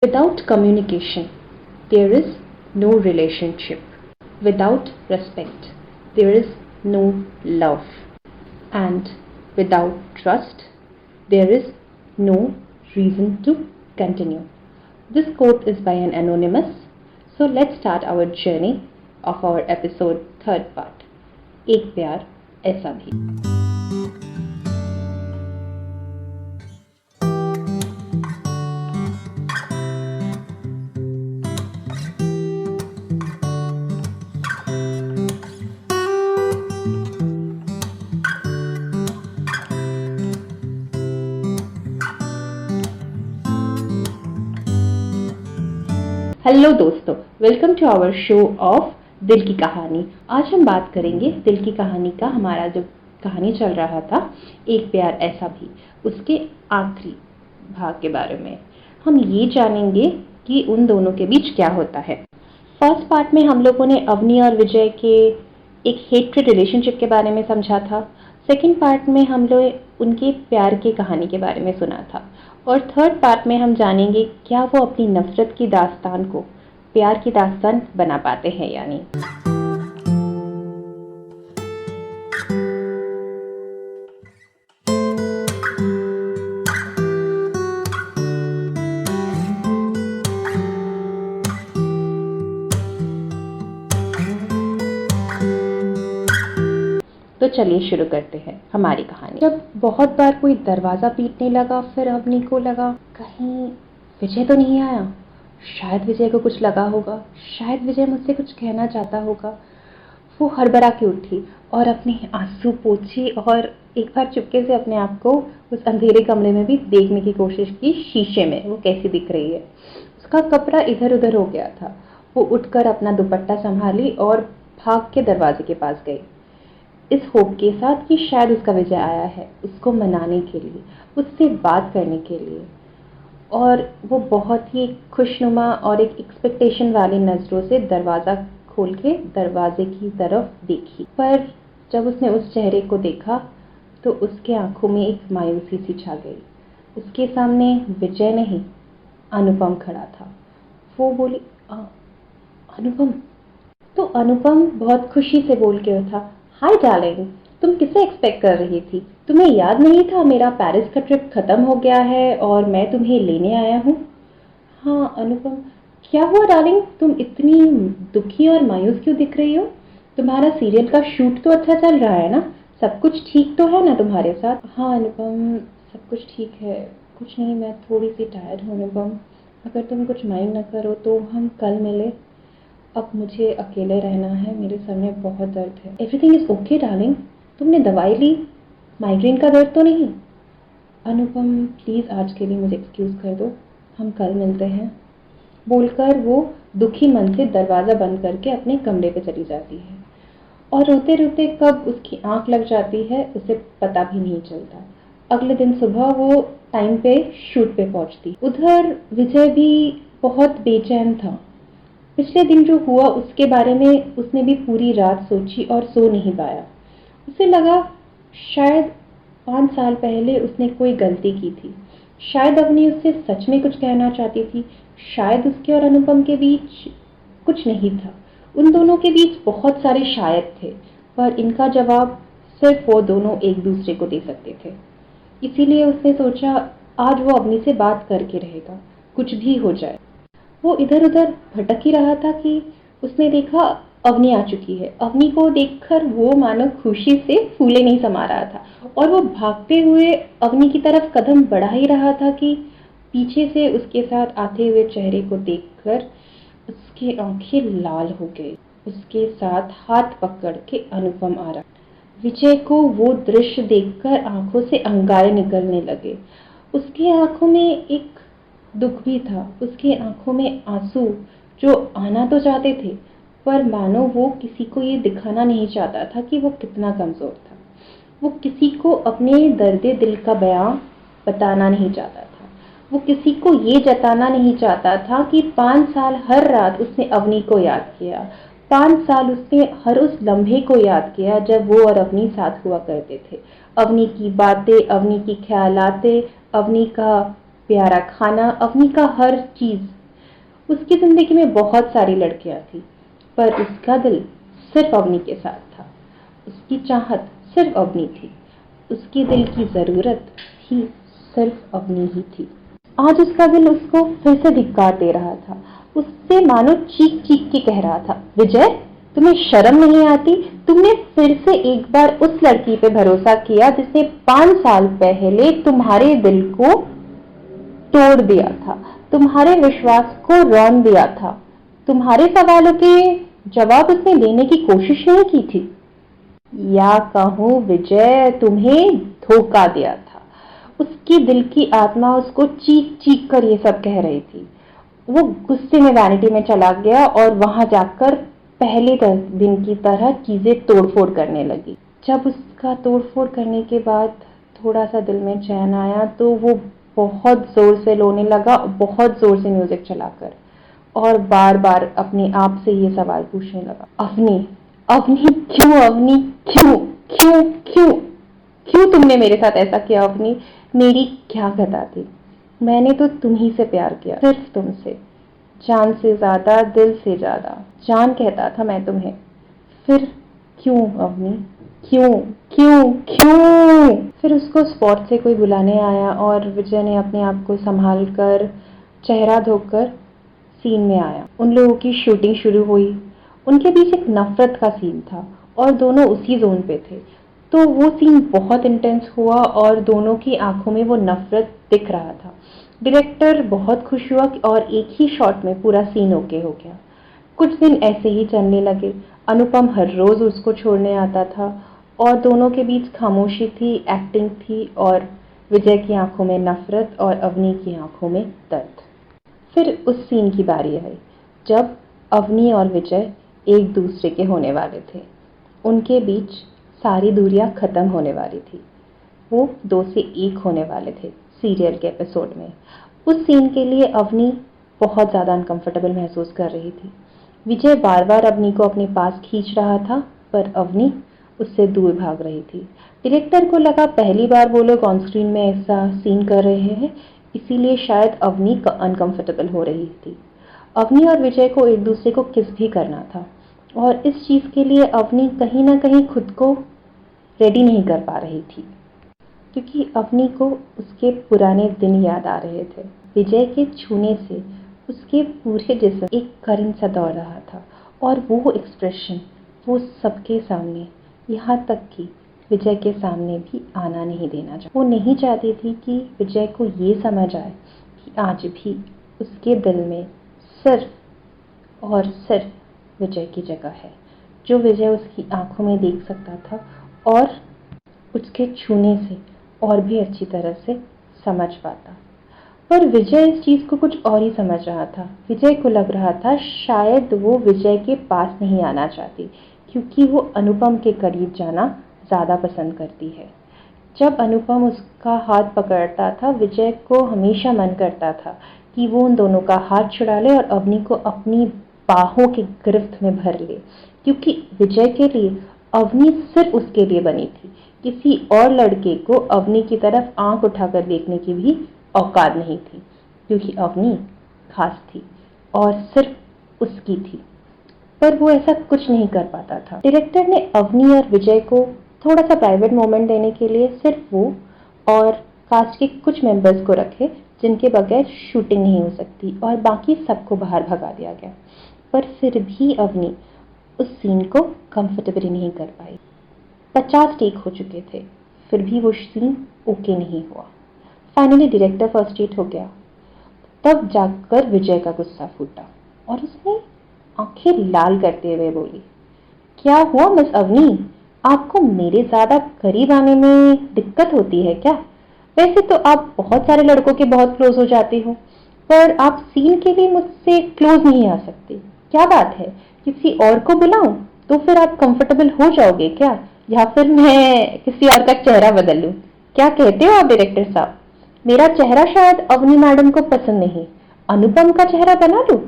Without communication, there is no relationship. Without respect, there is no love. And without trust, there is no reason to continue. This quote is by an anonymous. So let's start our journey of our episode third part. एक प्यार ऐसा भी. Hello दोस्तों, welcome to our show of दिल की कहानी. आज हम बात करेंगे दिल की कहानी का. हमारा जो कहानी चल रहा था एक प्यार ऐसा भी, उसके आखिरी भाग के बारे में हम ये जानेंगे कि उन दोनों के बीच क्या होता है. फर्स्ट पार्ट में हम लोगों ने अवनी और विजय के एक हेट्रेड रिलेशनशिप के बारे में समझा था. सेकेंड पार्ट में हम लोग उनके प्यार की कहानी के बारे में सुना था. और थर्ड पार्ट में हम जानेंगे क्या वो अपनी नफरत की दास्तान को प्यार की दास्तान बना पाते हैं या नहीं. तो चलिए शुरू करते हैं हमारी कहानी. जब बहुत बार कोई दरवाज़ा पीटने लगा, फिर अवनी को लगा कहीं विजय तो नहीं आया. शायद विजय को कुछ लगा होगा, शायद विजय मुझसे कुछ कहना चाहता होगा. वो हड़बड़ा के उठी और अपने आंसू पोंछी और एक बार चुपके से अपने आप को उस अंधेरे कमरे में भी देखने की कोशिश की, शीशे में वो कैसी दिख रही है. उसका कपड़ा इधर उधर हो गया था. वो उठकर अपना दुपट्टा संभाली और भाग के दरवाजे के पास गई, इस होप के साथ कि शायद उसका विजय आया है, उसको मनाने के लिए, उससे बात करने के लिए. और वो बहुत ही खुशनुमा और एक एक्सपेक्टेशन वाली नज़रों से दरवाज़ा खोल के दरवाजे की तरफ देखी. पर जब उसने उस चेहरे को देखा तो उसके आंखों में एक मायूसी सी छा गई. उसके सामने विजय नहीं, अनुपम खड़ा था. वो बोली, अनुपम. तो अनुपम बहुत खुशी से बोल के उठा, हाय डार्लिंग, तुम किसे एक्सपेक्ट कर रही थी? तुम्हें याद नहीं था मेरा पेरिस का ट्रिप खत्म हो गया है और मैं तुम्हें लेने आया हूँ. हाँ अनुपम. क्या हुआ डार्लिंग, तुम इतनी दुखी और मायूस क्यों दिख रही हो? तुम्हारा सीरियल का शूट तो अच्छा चल रहा है ना? सब कुछ ठीक तो है ना तुम्हारे साथ? हाँ अनुपम, सब कुछ ठीक है. कुछ नहीं, मैं थोड़ी सी टायर्ड हूँ अनुपम. अगर तुम कुछ माइंड न करो तो हम कल मिले. अब मुझे अकेले रहना है, मेरे सर में बहुत दर्द है. Everything is okay darling. तुमने दवाई ली? माइग्रेन का दर्द तो नहीं? अनुपम प्लीज़ आज के लिए मुझे एक्सक्यूज़ कर दो, हम कल मिलते हैं. बोलकर वो दुखी मन से दरवाज़ा बंद करके अपने कमरे पे चली जाती है. और रोते रोते कब उसकी आंख लग जाती है उसे पता भी नहीं चलता. अगले दिन सुबह वो टाइम पे शूट पे पहुंचती. उधर विजय भी बहुत बेचैन था. पिछले दिन जो हुआ उसके बारे में उसने भी पूरी रात सोची और सो नहीं पाया. उसे लगा शायद 5 साल पहले उसने कोई गलती की थी. शायद अवनी उससे सच में कुछ कहना चाहती थी. शायद उसके और अनुपम के बीच कुछ नहीं था. उन दोनों के बीच बहुत सारे शायद थे, पर इनका जवाब सिर्फ वो दोनों एक दूसरे को दे सकते थे. इसीलिए उसने सोचा आज वो अवनी से बात करके रहेगा, कुछ भी हो जाए. वो इधर उधर भटक ही रहा था कि उसने देखा अवनी आ चुकी है. अवनी को देखकर वो मानो खुशी से फूले नहीं समा रहा था और वो भागते हुए अवनी की तरफ कदम बढ़ा ही रहा था कि पीछे से उसके साथ आते हुए चेहरे को देखकर उसकी आंखें लाल हो गई. उसके साथ हाथ पकड़ के अनुपम आ रहा. विजय को वो दृश्य देखकर आंखों से अंगारे निकलने लगे. उसकी आंखों में एक दुख भी था, उसकी आंखों में आंसू जो आना तो चाहते थे, पर मानो वो किसी को ये दिखाना नहीं चाहता था कि वो कितना कमज़ोर था. वो किसी को अपने दर्द दिल का बयां बताना नहीं चाहता था. वो किसी को ये जताना नहीं चाहता था कि 5 साल हर रात उसने अवनी को याद किया. 5 साल उसने हर उस लम्हे को याद किया जब वो और अवनी साथ हुआ करते थे. अवनी की बातें, अवनी की ख्यालातें, अवनी का प्यारा खाना, अवनी का हर चीज। उसकी जिंदगी में बहुत सारी लड़कियां थी, पर उसका दिल सिर्फ अवनी के साथ था। उसकी चाहत सिर्फ अवनी थी, उसकी दिल की जरूरत ही सिर्फ अवनी ही थी। आज उसका दिल उसको फिर से धिक्कार दे रहा था, उससे मानो चीख चीख के कह रहा था, विजय, तुम्हें शर्म नहीं आती? तुमने फिर से एक बार उस लड़की पे भरोसा किया जिसने 5 साल पहले तुम्हारे दिल को तोड़ दिया था, तुम्हारे विश्वास को रौंद दिया था, तुम्हारे सवालों के जवाब उसने देने की कोशिश नहीं की थी। या कहूं विजय, तुम्हें धोखा दिया था। उसकी दिल की आत्मा उसको चीख चीख कर ये सब कह रही थी। वो गुस्से में वैनिटी में चला गया और वहां जाकर पहले दिन की तरह चीजें तोड़फोड़ करने लगी। जब उसका तोड़फोड़ करने के बाद थोड़ा सा दिल में चैन आया तो वो बहुत जोर से रोने लगा, बहुत जोर से म्यूजिक चलाकर, और बार बार अपने आप से ये सवाल पूछने लगा, अवनी, अवनी क्यों, अवनी क्यों, क्यों क्यों क्यों तुमने मेरे साथ ऐसा किया? अवनी, मेरी क्या खता थी? मैंने तो तुम्ही से प्यार किया, सिर्फ तुमसे, जान से ज्यादा, दिल से ज्यादा। जान कहता था मैं तुम्हें, फिर क्यों अवनी, क्यों क्यों क्यों? फिर उसको स्पॉट से कोई बुलाने आया और विजय ने अपने आप को संभाल कर चेहरा धोकर सीन में आया। उन लोगों की शूटिंग शुरू हुई। उनके बीच एक नफरत का सीन था और दोनों उसी जोन पे थे, तो वो सीन बहुत इंटेंस हुआ और दोनों की आंखों में वो नफरत दिख रहा था। डायरेक्टर बहुत खुश हुआ और एक ही शॉट में पूरा सीन ओके हो गया। कुछ दिन ऐसे ही चलने लगे। अनुपम हर रोज उसको छोड़ने आता था और दोनों के बीच खामोशी थी, एक्टिंग थी, और विजय की आंखों में नफरत और अवनी की आंखों में दर्द। फिर उस सीन की बारी आई जब अवनी और विजय एक दूसरे के होने वाले थे। उनके बीच सारी दूरियां खत्म होने वाली थी। वो 2 से 1 होने वाले थे सीरियल के एपिसोड में। उस सीन के लिए अवनी बहुत ज़्यादा अनकंफर्टेबल महसूस कर रही थी। विजय बार बार अवनी को अपने पास खींच रहा था, पर अवनी उससे दूर भाग रही थी। डायरेक्टर को लगा पहली बार वो लोग ऑन स्क्रीन में ऐसा सीन कर रहे हैं, इसीलिए शायद अवनी अनकंफर्टेबल हो रही थी। अवनी और विजय को एक दूसरे को किस भी करना था और इस चीज़ के लिए अवनी कहीं ना कहीं खुद को रेडी नहीं कर पा रही थी, क्योंकि अवनी को उसके पुराने दिन याद आ रहे थे। विजय के छूने से उसके पूरे जिस्म एक करंट सा दौड़ रहा था और वो एक्सप्रेशन वो सबके सामने, यहाँ तक कि विजय के सामने भी आना नहीं देना चाहती। वो नहीं चाहती थी कि विजय को ये समझ आए कि आज भी उसके दिल में सिर्फ और सिर्फ विजय की जगह है, जो विजय उसकी आंखों में देख सकता था और उसके छूने से और भी अच्छी तरह से समझ पाता। पर विजय इस चीज को कुछ और ही समझ रहा था। विजय को लग रहा था शायद वो विजय के पास नहीं आना चाहती, क्योंकि वो अनुपम के करीब जाना ज्यादा पसंद करती है। जब अनुपम उसका हाथ पकड़ता था, विजय को हमेशा मन करता था कि वो उन दोनों का हाथ छुड़ा ले और अवनी को अपनी बाहों की गिरफ्त में भर ले, क्योंकि विजय के लिए अवनी सिर्फ उसके लिए बनी थी। किसी और लड़के को अवनी की तरफ आंख उठाकर देखने की भी औकात नहीं थी, क्योंकि अवनी खास थी और सिर्फ उसकी थी। पर वो ऐसा कुछ नहीं कर पाता था। डायरेक्टर ने अवनी और विजय को थोड़ा सा प्राइवेट मोमेंट देने के लिए सिर्फ वो और कास्ट के कुछ मेंबर्स को रखे, जिनके बगैर शूटिंग नहीं हो सकती, और बाकी सबको बाहर भगा दिया गया। पर फिर भी अवनी उस सीन को कंफर्टेबली नहीं कर पाई। 50 टेक हो चुके थे, फिर भी वो सीन ओके नहीं हुआ। फाइनली डायरेक्टर फ्रस्ट्रेट हो गया। तब जाकर विजय का गुस्सा फूटा और उसने आंखें लाल करते हुए बोली, क्या हुआ मिस अवनी, आपको मेरे ज्यादा करीब आने में दिक्कत होती है क्या? वैसे तो आप बहुत सारे लड़कों के बहुत क्लोज हो जाती हो, पर आप सीन के लिए मुझसे क्लोज नहीं आ सकती। क्या बात है, किसी और को बुलाऊं तो फिर आप कंफर्टेबल हो जाओगे क्या, या फिर मैं किसी और का चेहरा बदल लूं? क्या कहते हो आप डायरेक्टर साहब? मेरा चेहरा शायद अवनी मैडम को पसंद नहीं, अनुपम का चेहरा बना लूं?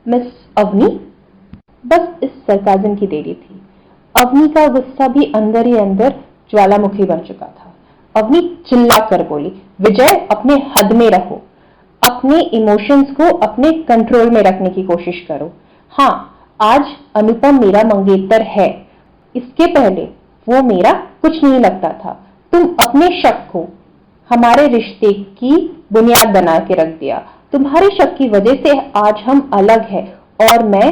मिस अवनी? बस इस सरकाजम की देरी थी। अवनी का गुस्सा भी अंदर ही अंदर ज्वालामुखी बन चुका था। अवनी चिल्ला कर बोली, विजय अपने हद में रहो। अपने इमोशंस को अपने कंट्रोल में रखने की कोशिश करो। हाँ, आज अनुपम मेरा मंगेतर है, इसके पहले वो मेरा कुछ नहीं लगता था। तुम अपने शक को हमारे रिश्ते की बुनियाद बना के रख दिया। तुम्हारे शक की वजह से आज हम अलग हैं और मैं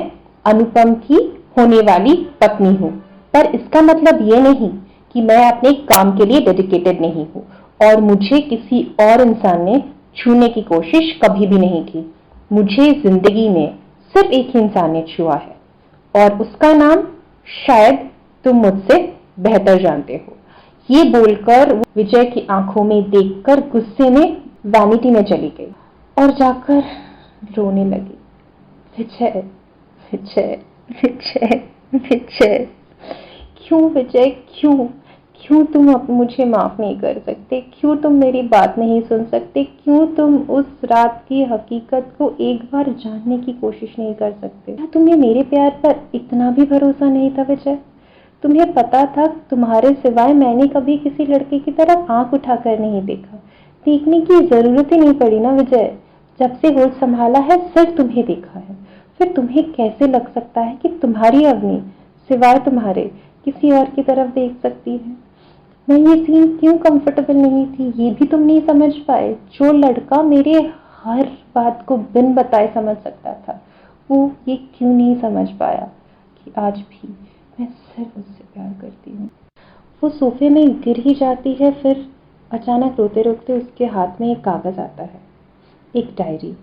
अनुपम की होने वाली पत्नी हूँ। पर इसका मतलब ये नहीं कि मैं अपने काम के लिए डेडिकेटेड नहीं हूँ और मुझे किसी और इंसान ने छूने की कोशिश कभी भी नहीं की। मुझे जिंदगी में सिर्फ एक ही इंसान ने छुआ है और उसका नाम शायद तुम मुझसे बेहतर जानते हो। ये बोलकर वो विजय की आंखों में देखकर गुस्से में वैनिटी में चली गई और जाकर रोने लगी। विजय, विजय, विजय, विजय, क्यों विजय, क्यों क्यों तुम अब मुझे माफ नहीं कर सकते? क्यों तुम मेरी बात नहीं सुन सकते? क्यों तुम उस रात की हकीकत को एक बार जानने की कोशिश नहीं कर सकते? क्या तुम्हें मेरे प्यार पर इतना भी भरोसा नहीं था विजय? तुम्हें पता था तुम्हारे सिवाय मैंने कभी किसी लड़के की तरफ आंख उठाकर नहीं देखा। देखने की जरूरत ही नहीं पड़ी ना विजय। जब से होश संभाला है सिर्फ तुम्हें देखा है। फिर तुम्हें कैसे लग सकता है कि तुम्हारी अवनी सिवाय तुम्हारे किसी और की तरफ देख सकती है? मैं ये सीन क्यों कंफर्टेबल नहीं थी ये भी तुम नहीं समझ पाए। जो लड़का मेरे हर बात को बिन बताए समझ सकता था, वो ये क्यों नहीं समझ पाया कि आज भी मैं सिर्फ उससे प्यार करती हूँ। वो सोफे में गिर ही जाती है, फिर अचानक रोते रोते उसके हाथ में एक कागज आता है, एक डायरी।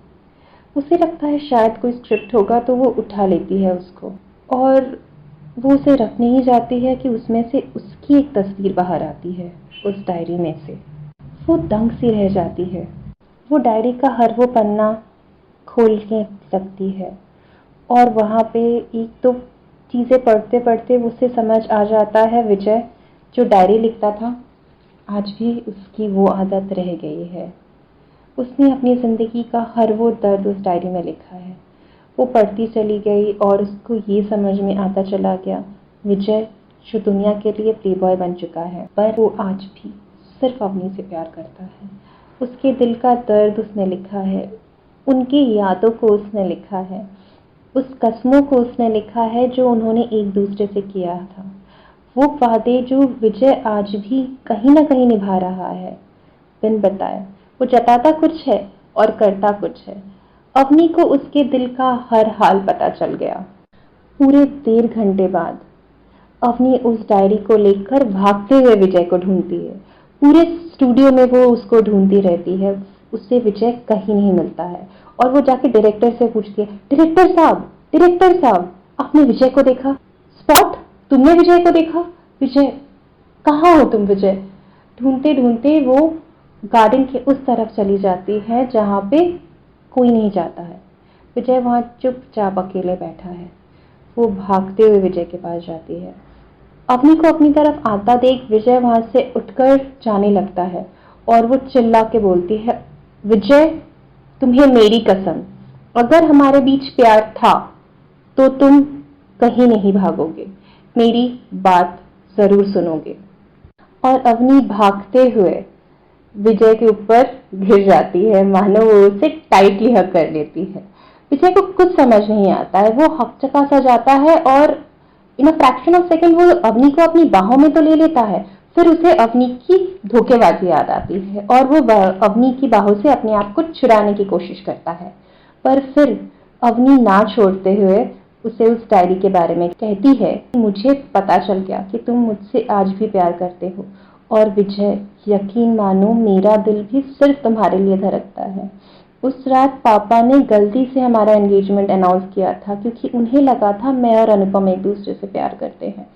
उसे लगता है शायद कोई स्क्रिप्ट होगा तो वो उठा लेती है उसको और वो उसे रखने ही जाती है कि उसमें से उसकी एक तस्वीर बाहर आती है। उस डायरी में से वो दंग सी रह जाती है। वो डायरी का हर वो पन्ना खोल के लगती है और वहाँ पे एक दो चीज़ें पढ़ते पढ़ते उसे समझ आ जाता है विजय जो डायरी लिखता था आज भी उसकी वो आदत रह गई है। उसने अपनी ज़िंदगी का हर वो दर्द उस डायरी में लिखा है। वो पढ़ती चली गई और उसको ये समझ में आता चला गया विजय जो दुनिया के लिए प्लेबॉय बन चुका है, पर वो आज भी सिर्फ अवनी से प्यार करता है। उसके दिल का दर्द उसने लिखा है, उनकी यादों को उसने लिखा है, उस कसमों को उसने लिखा है जो उन्होंने एक दूसरे से किया था। वो वादे जो विजय आज भी कहीं ना कहीं निभा रहा है बिन बताए। वो जताता कुछ है और करता कुछ है। अवनी को उसके दिल का हर हाल पता चल गया। पूरे 1.5 घंटे बाद अवनी उस डायरी को लेकर भागते हुए विजय को ढूंढती है। पूरे स्टूडियो में वो उसको ढूंढती रहती है, उससे विजय कहीं नहीं मिलता है और वो जाके डायरेक्टर से पूछती है, डायरेक्टर साहब, आपने विजय को देखा? स्पॉट, तुमने विजय को देखा? विजय, कहाँ हो तुम विजय? ढूंढते ढूंढते वो गार्डन के उस तरफ चली जाती है जहाँ पे कोई नहीं जाता है। विजय वहाँ चुपचाप अकेले बैठा है। वो भागते हुए विजय के पास जाती है। अवनी को अपनी तरफ आता देख विजय वहाँ से उठकर जाने लगता है और वो चिल्ला के बोलती है, विजय, तुम्हें मेरी कसम, अगर हमारे बीच प्यार था तो तुम कहीं नहीं भागोगे, मेरी बात जरूर सुनोगे। और अवनी भागते हुए विजय के ऊपर गिर जाती है, मानो वो उसे टाइटली हग कर लेती है। विजय को कुछ समझ नहीं आता है, वो हकचका सा जाता है और इन अ फ्रैक्शन ऑफ सेकेंड वो अवनी को अपनी बाहों में तो ले लेता है। फिर उसे अवनी की धोखेबाजी याद आती है और वो अवनी की बाहों से अपने आप को छुड़ाने की कोशिश करता है, पर फिर अवनी ना छोड़ते हुए उसे उस डायरी के बारे में कहती है, मुझे पता चल गया कि तुम मुझसे आज भी प्यार करते हो और विजय, यकीन मानो मेरा दिल भी सिर्फ तुम्हारे लिए धड़कता है। उस रात पापा ने गलती से हमारा एंगेजमेंट अनाउंस किया था क्योंकि उन्हें लगा था मैं और अनुपम एक दूसरे से प्यार करते हैं।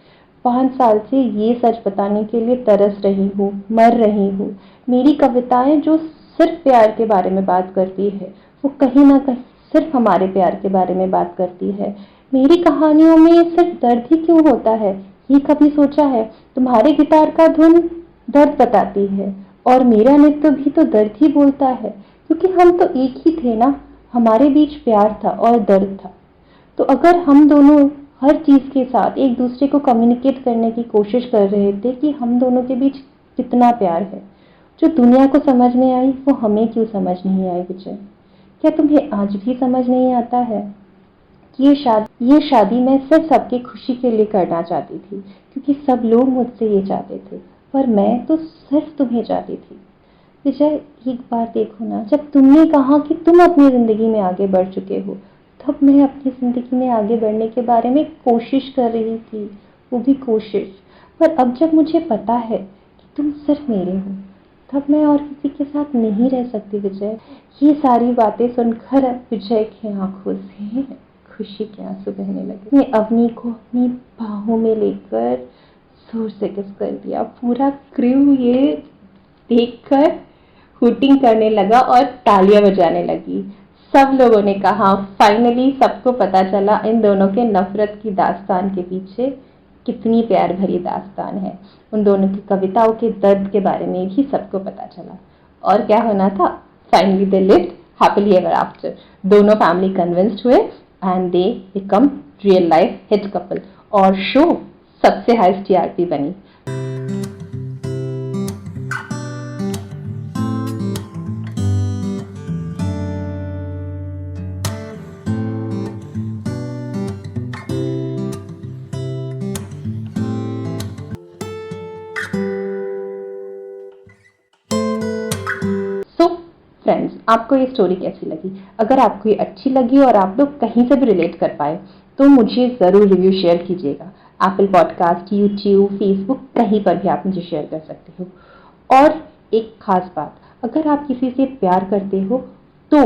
5 साल से ये सच बताने के लिए तरस रही हूँ, मर रही हूँ। मेरी कविताएं जो सिर्फ प्यार के बारे में बात करती है, वो कहीं ना कहीं सिर्फ हमारे प्यार के बारे में बात करती है। मेरी कहानियों में सिर्फ दर्द ही क्यों होता है, ये कभी सोचा है? तुम्हारे गिटार का धुन दर्द बताती है और मेरा नृत्य भी तो दर्द ही बोलता है, क्योंकि हम तो एक ही थे ना। हमारे बीच प्यार था और दर्द था। तो अगर हम दोनों हर चीज के साथ एक दूसरे को कम्युनिकेट करने की कोशिश कर रहे थे कि हम दोनों के बीच कितना प्यार है, जो दुनिया को समझ में आई वो हमें क्यों समझ नहीं आई विजय? क्या तुम्हें आज भी समझ नहीं आता है कि ये शादी मैं सिर्फ सबकी खुशी के लिए करना चाहती थी, क्योंकि सब लोग मुझसे ये चाहते थे, पर मैं तो सिर्फ तुम्हें चाहती थी। विजय, एक बार देखो ना, जब तुमने कहा कि तुम अपनी ज़िंदगी में आगे बढ़ चुके हो, तब मैं अपनी ज़िंदगी में आगे बढ़ने के बारे में कोशिश कर रही थी, वो भी कोशिश। पर अब जब मुझे पता है कि तुम सिर्फ मेरे हो, तब मैं और किसी के साथ नहीं रह सकती विजय। ये सारी बातें सुनकर अब विजय की आंखों से खुशी के आंसू बहने लगे। मैं अवनी को अपनी बाहों में लेकर जोर से किस कर दिया। पूरा क्रू ये देखकर हूटिंग करने लगा और तालियां बजाने लगी। सब लोगों ने कहा, फाइनली सबको पता चला इन दोनों के नफरत की दास्तान के पीछे कितनी प्यार भरी दास्तान है। उन दोनों की कविताओं के दर्द के बारे में भी सबको पता चला। और क्या होना था, finally they lived happily ever after. दोनों फैमिली कन्विंस्ड हुए and they become real life hit couple, और शो सबसे हाईएस्ट टीआरपी बनी। सो फ्रेंड्स, आपको ये स्टोरी कैसी लगी? अगर आपको ये अच्छी लगी और आप लोग कहीं से भी रिलेट कर पाए तो मुझे ज़रूर रिव्यू शेयर कीजिएगा। एप्पल पॉडकास्ट, यूट्यूब, फेसबुक, कहीं पर भी आप मुझे शेयर कर सकते हो। और एक खास बात, अगर आप किसी से प्यार करते हो तो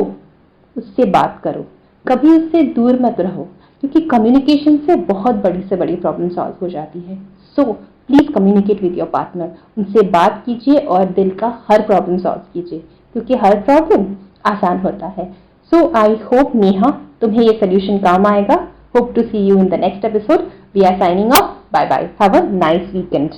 उससे बात करो, कभी उससे दूर मत रहो, क्योंकि कम्युनिकेशन से बहुत बड़ी से बड़ी प्रॉब्लम सॉल्व हो जाती है। So please communicate with your partner, उनसे बात कीजिए और दिल का हर प्रॉब्लम सॉल्व कीजिए, क्योंकि हर प्रॉब्लम आसान होता है। सो आई होप नेहा तुम्हें ये सोल्यूशन काम आएगा। Hope to see you in the next episode. We are signing off. Bye bye. Have a nice weekend.